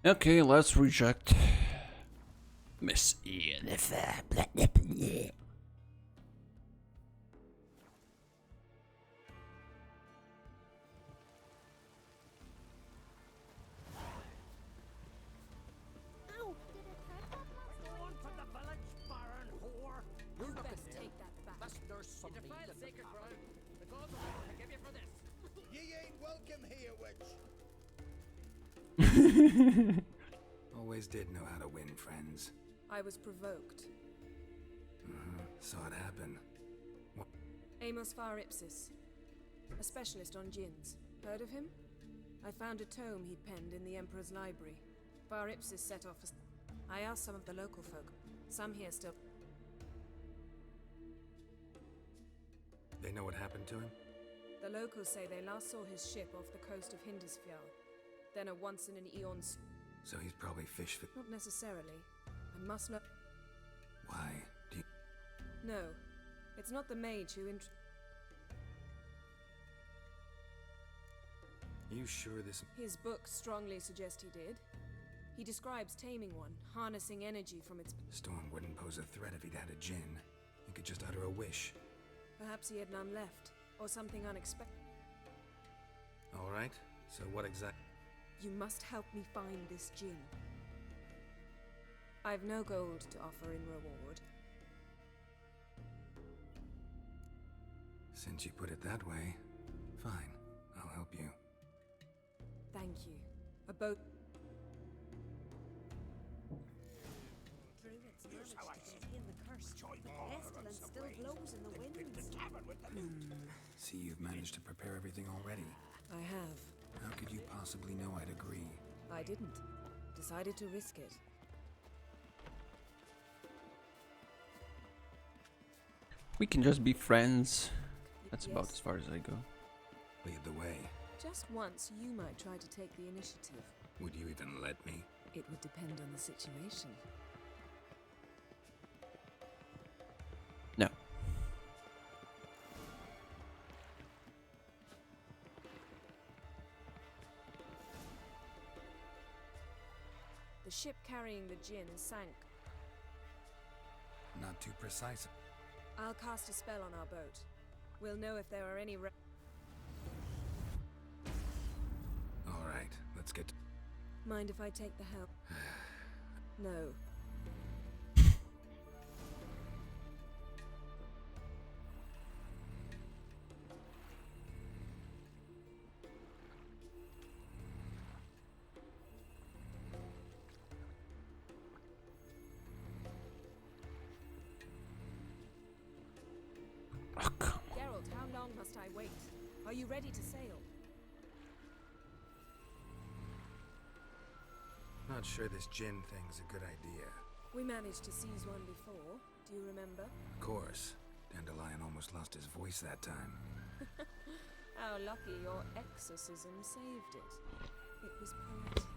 Okay, let's reject Miss Yennefer. Ow! Did it hurt that much? Going for the village, Baron whore. You're Best looking take that back. Let's nurse some You meat defile in the sacred cabin. ground. The gods will never forgive you for this. Ye ain't welcome here, witch. Always did know how to win friends. I was provoked. Saw it happen. Amos Far Ipsis, a specialist on djinns. Heard of him? I found a tome he'd penned in the Emperor's library. Far Ipsis set off I asked some of the local folk. Some here still... They know what happened to him? The locals say they last saw his ship off the coast of Hindisfjall. Then a once-in-an-eon... So he's probably fish for... Not necessarily. I must know... Why? Do you... No. It's not the mage who You sure this... His books strongly suggest he did. He describes taming one, harnessing energy from its... Storm wouldn't pose a threat if he'd had a djinn. He could just utter a wish. Perhaps he had none left, or something unexpected. Alright, so what exactly... You must help me find this djinn. I've no gold to offer in reward. Since you put it that way, fine. I'll help you. Thank you. A boat... Druids managed to contain the curse. Pestilence still blows in the winds. See, you've managed to prepare everything already. I have. How could you possibly know I'd agree? I didn't. Decided to risk it. We can just be friends. That's about Yes. as far as I go. Lead the way. Just once, you might try to take the initiative. Would you even let me? It would depend on the situation. No. The ship carrying the djinn sank. Not too precise. I'll cast a spell on our boat. We'll know if there are any Alright, let's get... Mind if I take the helm? No. Oh, come. Geralt, how long must I wait? Are you ready to sail? Not sure this djinn thing's a good idea. We managed to seize one before. Do you remember? Of course. Dandelion almost lost his voice that time. How lucky your exorcism saved it. It was poetic.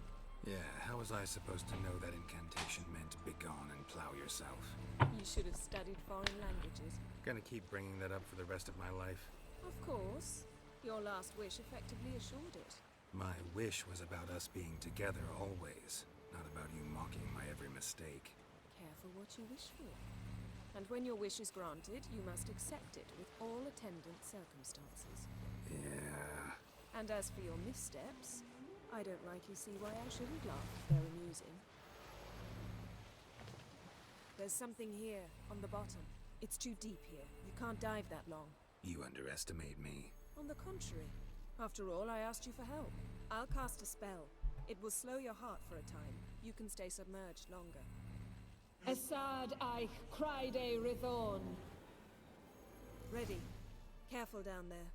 Yeah, how was I supposed to know that incantation meant begone and plow yourself? You should have studied foreign languages. Gonna keep bringing that up for the rest of my life. Of course. Your last wish effectively assured it. My wish was about us being together always, not about you mocking my every mistake. Careful what you wish for. And when your wish is granted, you must accept it with all attendant circumstances. Yeah... And as for your missteps, I don't rightly see why I shouldn't laugh if they're amusing. There's something here, on the bottom. It's too deep here. You can't dive that long. You underestimate me. On the contrary. After all, I asked you for help. I'll cast a spell. It will slow your heart for a time. You can stay submerged longer. Assad Eich Criede Rithorn. Ready. Careful down there.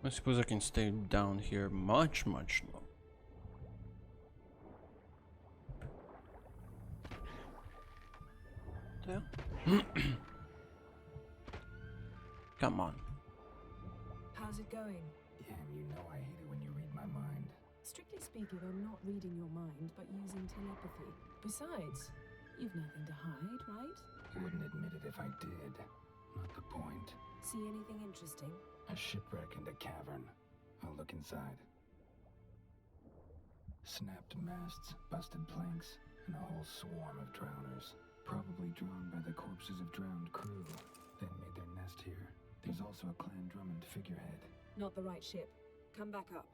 I suppose I can stay down here much longer. Yeah. Come on. How's it going? Yeah, and you know I hate it when you read my mind. Strictly speaking, I'm not reading your mind, but using telepathy. Besides, you've nothing to hide, right? Wouldn't admit it if I did. Not the point. See anything interesting? A shipwreck and a cavern. I'll look inside. Snapped masts, busted planks, and a whole swarm of drowners. Probably drawn by the corpses of drowned crew, then made their nest here. There's also a Clan Drummond figurehead. Not the right ship. Come back up.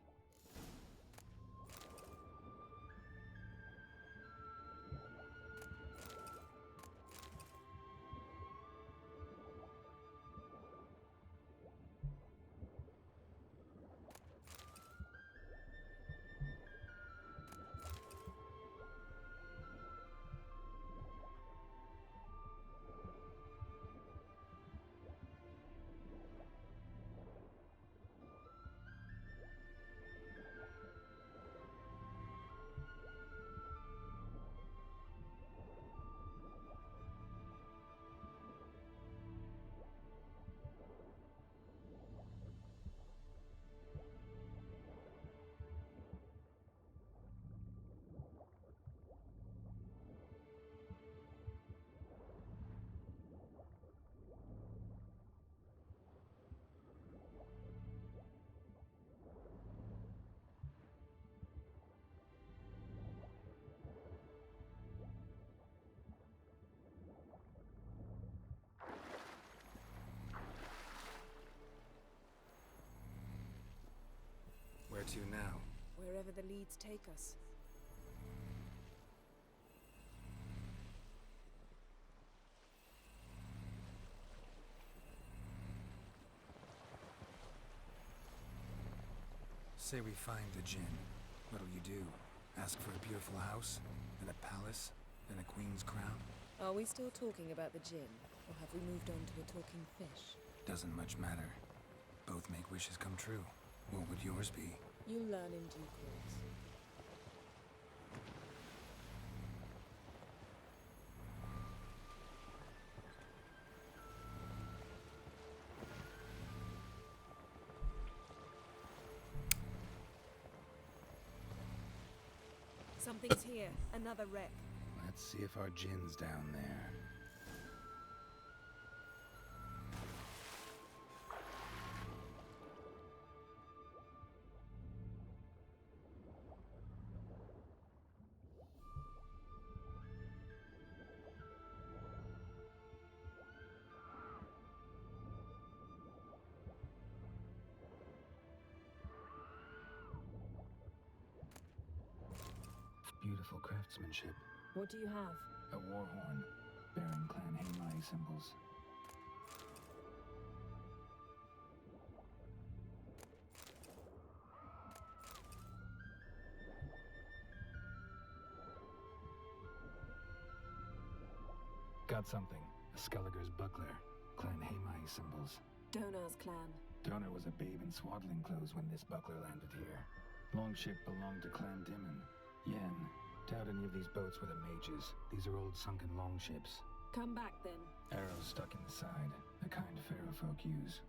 Where to now? Wherever the leads take us. Say we find the Jinn. What'll you do? Ask for a beautiful house? And a palace? And a queen's crown? Are we still talking about the Jinn? Or have we moved on to a talking fish? Doesn't much matter. Both make wishes come true. What would yours be? You'll learn in due course. Something's here. Another wreck. Let's see if our Jinn's down there. Beautiful craftsmanship. What do you have? A war horn, bearing Clan Haimai symbols. Got something. A Skelliger's buckler. Clan Haimai symbols. Donar's clan. Donar was a babe in swaddling clothes when this buckler landed here. Longship belonged to Clan Dimon. Yen. Doubt any of these boats were the mages. These are old sunken longships. Come back then. Arrows stuck in the side. The kind Pharaoh folk use.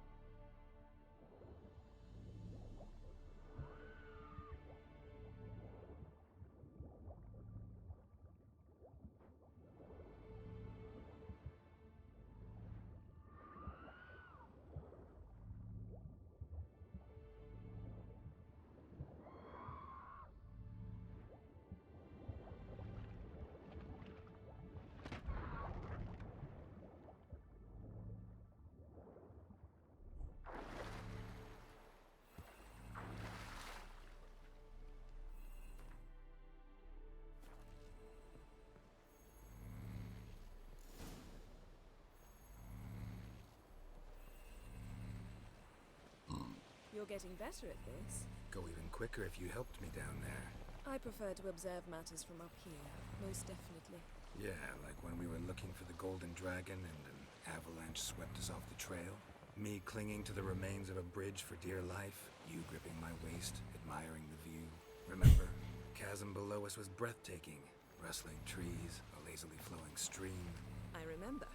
You're getting better at this. Go even quicker if you helped me down there. I prefer to observe matters from up here, most definitely. Yeah, like when we were looking for the Golden Dragon and an avalanche swept us off the trail. Me clinging to the remains of a bridge for dear life. You gripping my waist, admiring the view. Remember? Chasm below us was breathtaking. Rustling trees, a lazily flowing stream. I remember,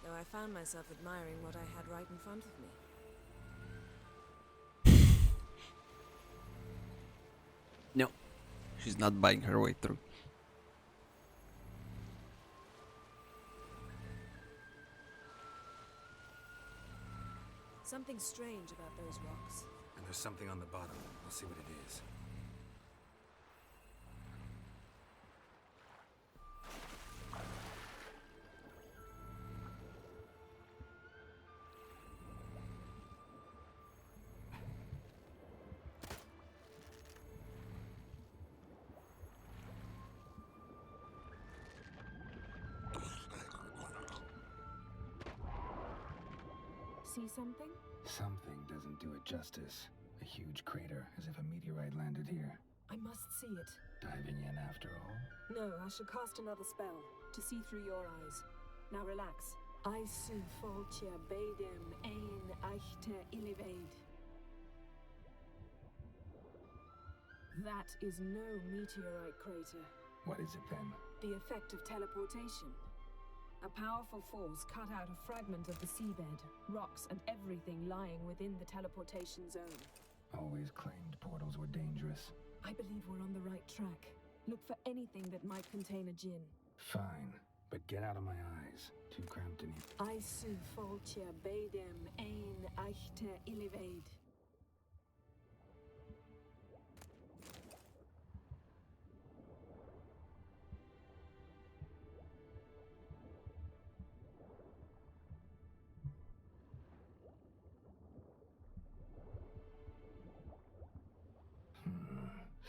though I found myself admiring what I had right in front of me. No, she's not buying her way through. Something strange about those rocks. And there's something on the bottom. We'll see what it is. See something? Something doesn't do it justice. A huge crater, as if a meteorite landed here. I must see it. Diving in after all? No, I shall cast another spell to see through your eyes. Now relax. Isu foltia bedem ein eichte illivaid. That is no meteorite crater. What is it then? The effect of teleportation. A powerful force cut out a fragment of the seabed, rocks and everything lying within the teleportation zone. Always claimed portals were dangerous. I believe we're on the right track. Look for anything that might contain a djinn. Fine, but get out of my eyes. Too cramped in here. Isu foltia bedem ein eichte illivaid.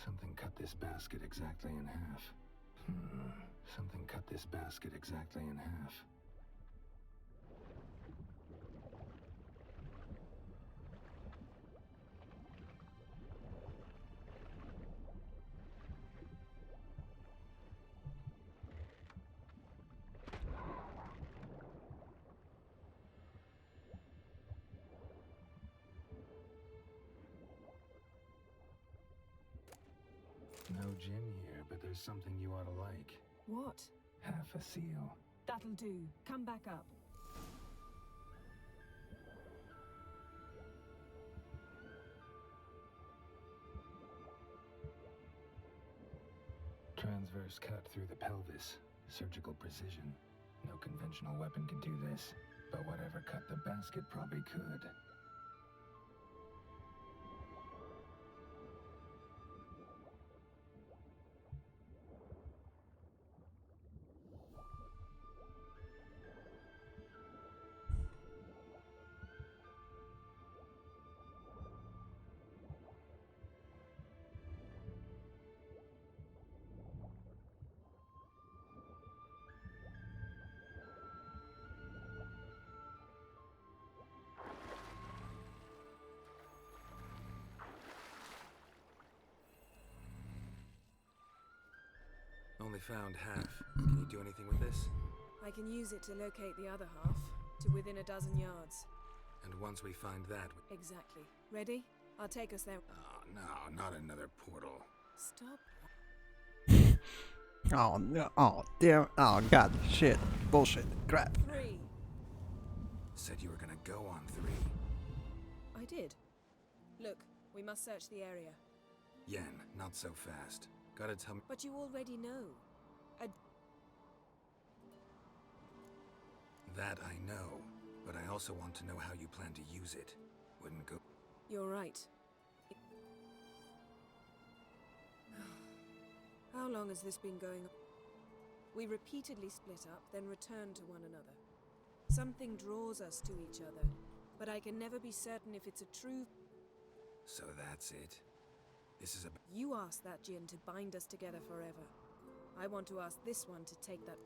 Something cut this basket exactly in half. Something cut this basket exactly in half. No gin here, but there's something you ought to like. What? Half a seal. That'll do. Come back up. Transverse cut through the pelvis. Surgical precision. No conventional weapon can do this, but whatever cut the basket probably could. Only found half. Can you do anything with this? I can use it to locate the other half, to within a dozen yards. And once we find that... Exactly. Ready? I'll take us there. Oh, no, not another portal. Stop. Oh no! Oh damn! Oh god! Shit! Bullshit! Crap! 3. Said you were gonna go on 3. I did. Look, we must search the area. Yen, not so fast. Gotta tell me... But you already know. That I know, but I also want to know how you plan to use it. Wouldn't go... You're right. How long has this been going on? We repeatedly split up, then return to one another. Something draws us to each other, but I can never be certain if it's a true... So that's it. This is a... You asked that djinn to bind us together forever. I want to ask this one to take that...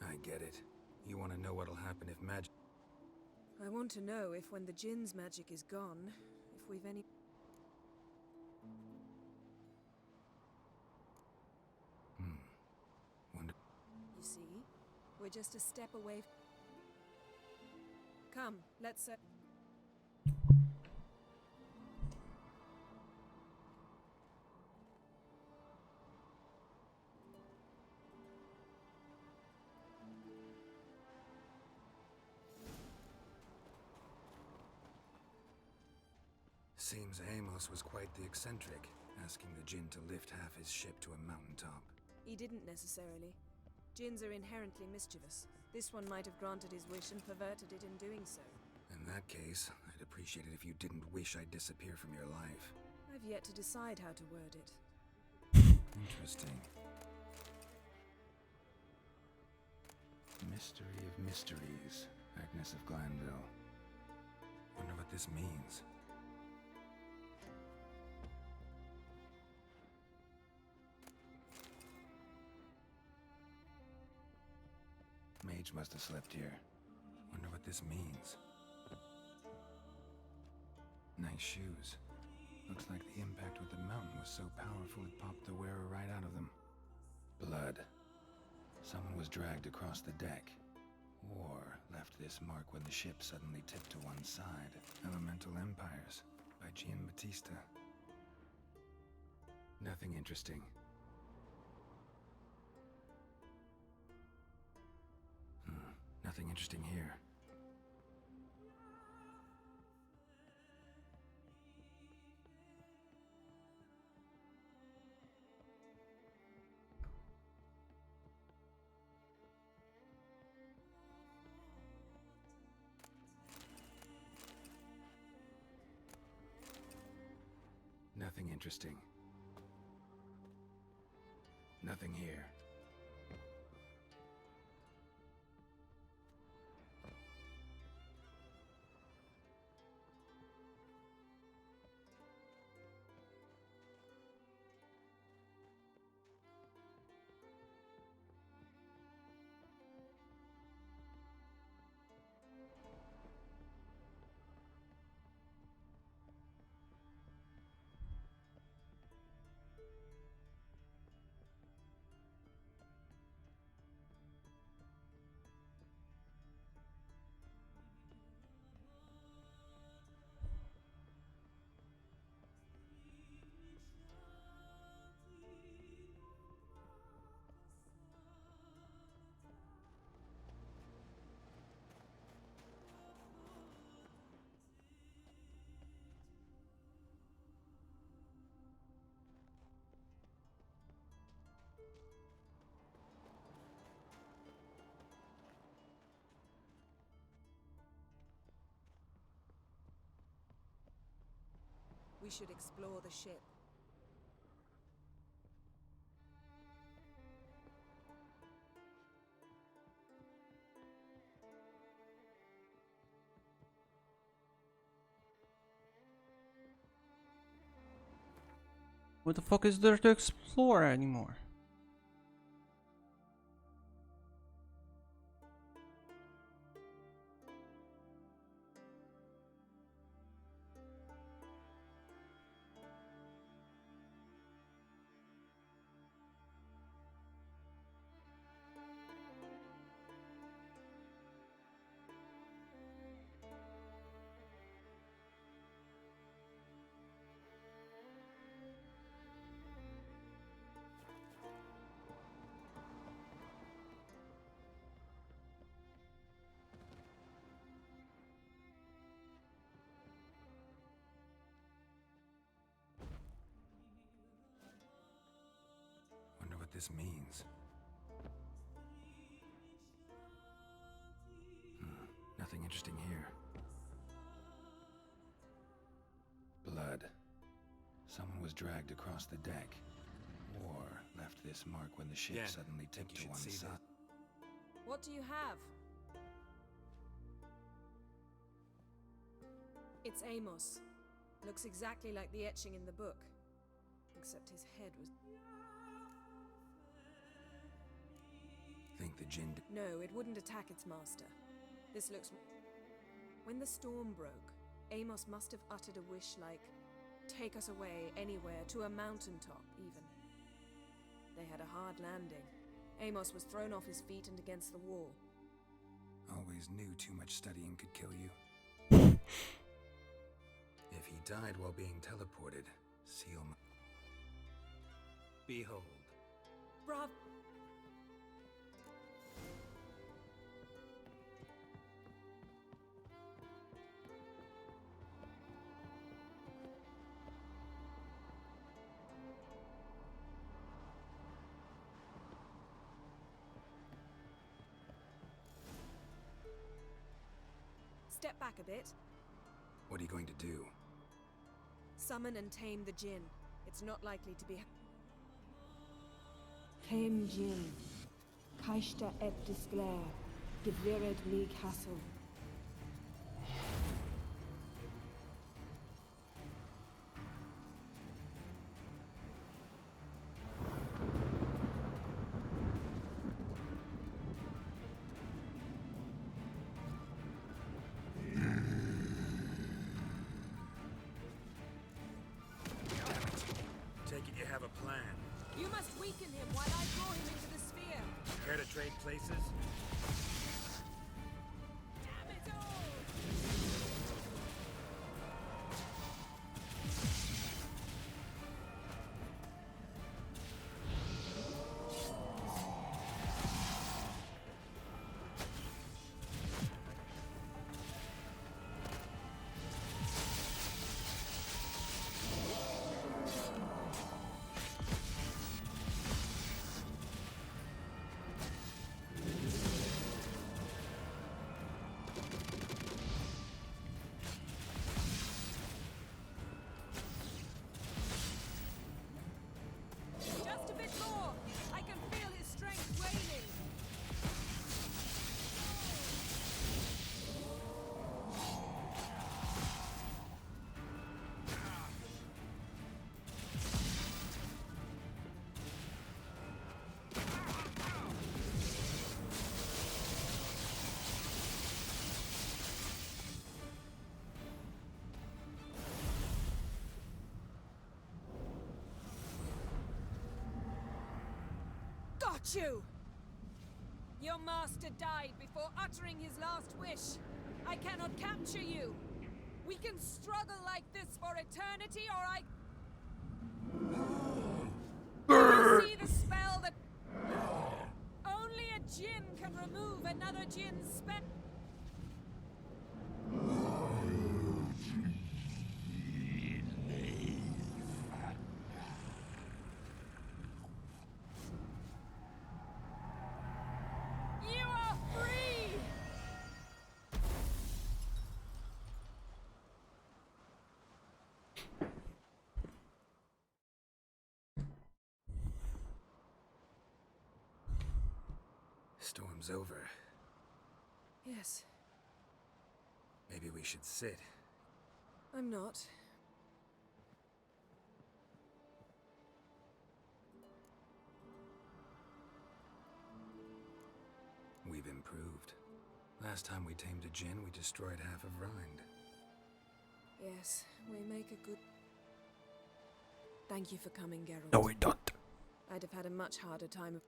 I get it. You want to know what'll happen if magic... I want to know if when the djinn's magic is gone, if we've any... Wonder... You see? We're just a step away... Come, let's... seems Amos was quite the eccentric, asking the Jinn to lift half his ship to a mountaintop. He didn't necessarily. Jinns are inherently mischievous. This one might have granted his wish and perverted it in doing so. In that case, I'd appreciate it if you didn't wish I'd disappear from your life. I've yet to decide how to word it. Interesting. Mystery of mysteries, Agnes of Glanville. Wonder what this means. Mage must have slept here. Wonder what this means. Nice shoes. Looks like the impact with the mountain was so powerful it popped the wearer right out of them. Blood. Someone was dragged across the deck. War left this mark when the ship suddenly tipped to one side. Elemental Empires by Giambattista. Nothing interesting. Nothing interesting here. Nothing interesting. Nothing here. We should explore the ship. What the fuck is there to explore anymore? Wonder what this means. Nothing interesting here. Blood. Someone was dragged across the deck. War left this mark when the ship suddenly tipped to one side. What do you have? It's Amos. Looks exactly like the etching in the book. Except his head was... Think the Jinn No, it wouldn't attack its master. This looks... When the storm broke, Amos must have uttered a wish like, take us away, anywhere, to a mountaintop, even. They had a hard landing. Amos was thrown off his feet and against the wall. always knew too much studying could kill you. If he died while being teleported, seal my... Behold. Brav... back a bit. What are you going to do? Summon and tame the Jinn. It's not likely to be... Tame Jin. Kaishta et disglair. Gevired me castle. Take it you have a plan. You must weaken him while I draw him into the sphere. Care to trade places? Damn it all! Just a bit more! I can feel his strength waning! Got you! Your master died before uttering his last wish. I cannot capture you. We can struggle like this for eternity, or I... You see the spell that... Only a Jinn can remove another Jinn's spell. You are free! Storm's over. Yes, Maybe we should sit. I'm not. We've improved. Last time we tamed a Jinn, we destroyed half of Rind. Yes, we make a good... Thank you for coming, Geralt. No, we don't. I'd have had a much harder time of...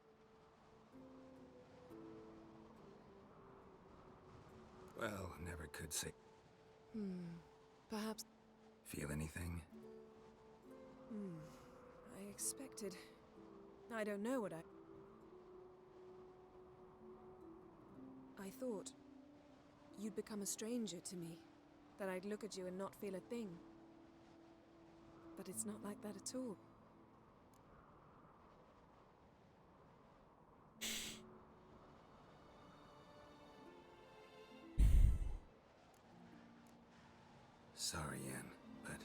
Well, never could say. Perhaps... Feel anything? I expected... I don't know what I thought you'd become a stranger to me. That I'd look at you and not feel a thing. But it's not like that at all. Sorry, Yen, but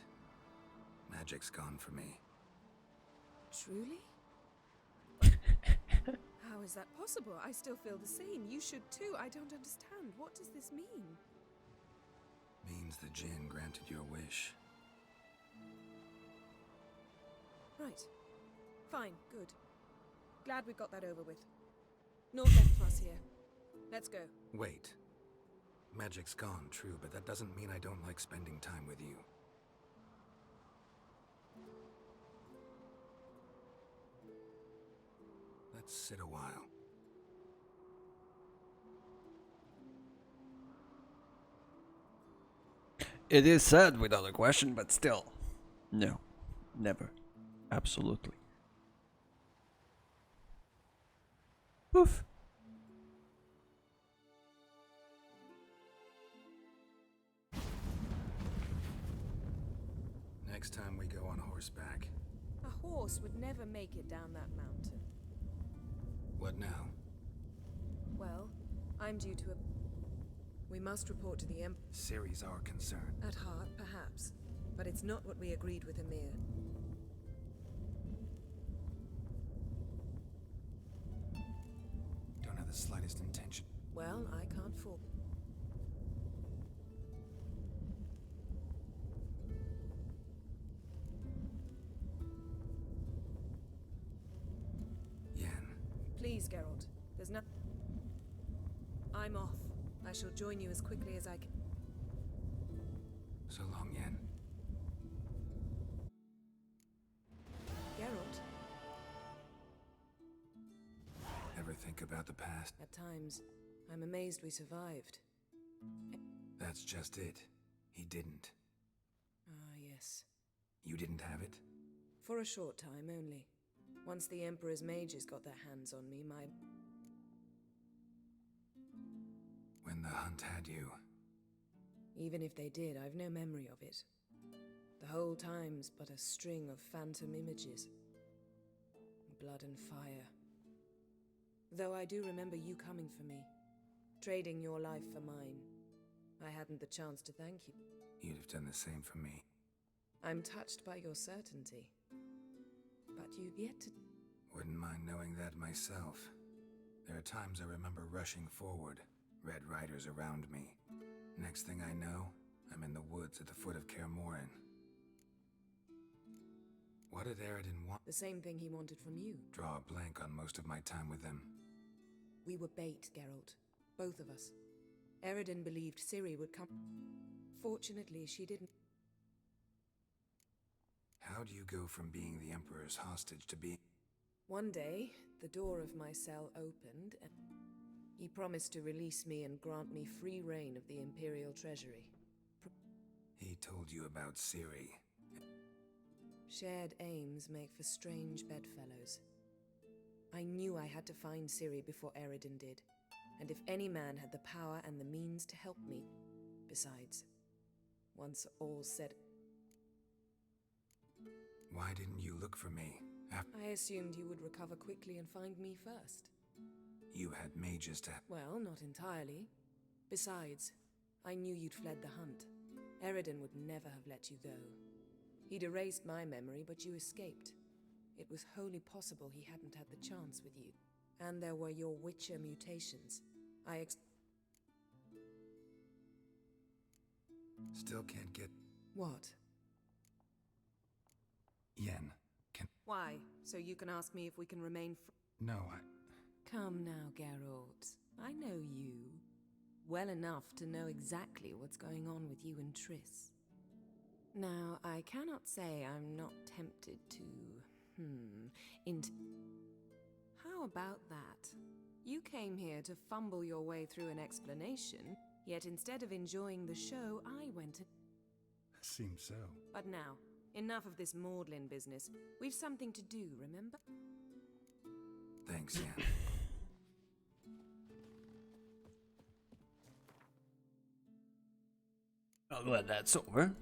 magic's gone for me. Truly? How is that possible? I still feel the same. You should too. I don't understand. What does this mean? Means the Jinn granted your wish. Right. Fine. Good. Glad we got that over with. Naught left for us here. Let's go. Wait. Magic's gone, true, but that doesn't mean I don't like spending time with you. Let's sit a while. It is said without a question, but still. No. Never. Absolutely. Poof. Next time we go on horseback. A horse would never make it down that mountain. What now? Well, I'm due to a... We must report to the Emperor. Ciri's our concern. At heart, perhaps. But it's not what we agreed with Emir. Don't have the slightest intention. Well, I can't fault. Yen, Please, Geralt. There's no... I'm off. I shall join you as quickly as I can. so long, Yen. Geralt, Ever think about the past? at times, I'm amazed we survived. That's just it. He didn't. Ah, yes. You didn't have it? For a short time only. Once the Emperor's mages got their hands on me, my... When the hunt had you. Even if they did, I've no memory of it. The whole time's but a string of phantom images. Blood and fire. Though I do remember you coming for me, trading your life for mine. I hadn't the chance to thank you. You'd have done the same for me. I'm touched by your certainty. But you've yet to... Wouldn't mind knowing that myself. There are times I remember rushing forward, Red Riders around me. Next thing I know, I'm in the woods at the foot of Kaer Morhen. What did Eredin want? The same thing he wanted from you. Draw a blank on most of my time with them. We were bait, Geralt. Both of us. Eredin believed Ciri would come. Fortunately, she didn't. How do you go from being the Emperor's hostage to being... One day, the door of my cell opened, and he promised to release me and grant me free reign of the Imperial Treasury. He told you about Ciri. Shared aims make for strange bedfellows. I knew I had to find Ciri before Eredin did, and if any man had the power and the means to help me. Besides, once all said... Why didn't you look for me? I assumed you would recover quickly and find me first. You had mages to... Well, not entirely. Besides, I knew you'd fled the hunt. Eredin would never have let you go. He'd erased my memory, but you escaped. It was wholly possible he hadn't had the chance with you. And there were your Witcher mutations. Still can't get... What? Yen, can... Why? So you can ask me if we can remain No, Come now, Geralt. I know you. Well enough to know exactly what's going on with you and Triss. Now, I cannot say I'm not tempted to... How about that? You came here to fumble your way through an explanation, yet instead of enjoying the show, I went to... Seems so. But now, enough of this maudlin business. We've something to do, remember? Thanks, Yen. Well, that's over.